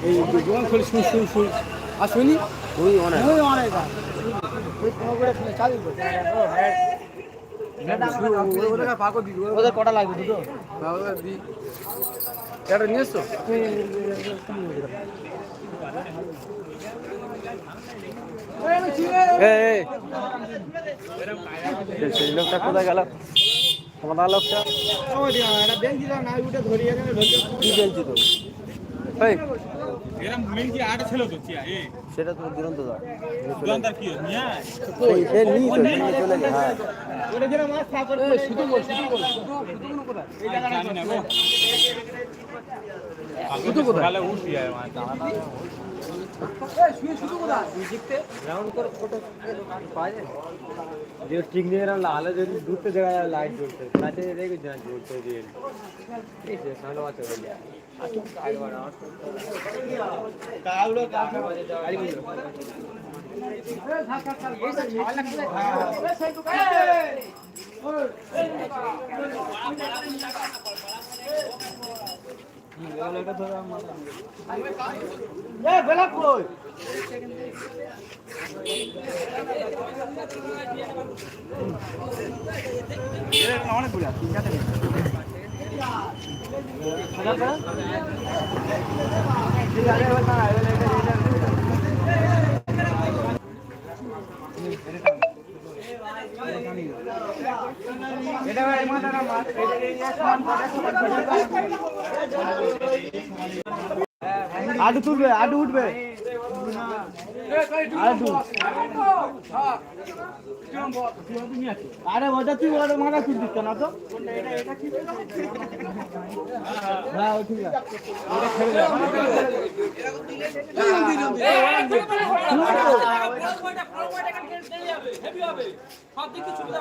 এই দোকান খুলে শুন শুন শুন আসুনি ওই অনেক ওদের কটা লাগবে দুটো এটা নিয়ে এসছো সেই লোকটা কোথায় গেল তোমার লোকটা কি বলছি তো এরকম মেন কি আট ছিল তো চিয়া এ সেটা তো দুরন্ত দা দোকানদার কি নিয়া সে নি তো নিয়ে চলে গেছে হ্যাঁ ওটা যেন মাছ সাফ করে শুধু বল শুধু কোথায় এই জায়গাটা জানি না গো শুধু কোথায় কালে উঠি যায় মাছ এই শুধু কোথায় দেখতে রাউন্ড করে ফটো পায় যে ঠিক নিয়ে এরকম লাল যদি দূরতে দেখা যায় লাইট জ্বলছে কাছে দেখে যা জ্বলছে দিয়ে এই যে সামনে মাছ হয়ে যায় কালো কালো গাড়ি অনেকগুলো আডু তুলবে আডু উঠবে আডু আরে ওটা তুই ওটা মাথা তুল দিচ্ছ না তো হ্যাঁ ঠিক আছে ওটা ছেড়ে দাও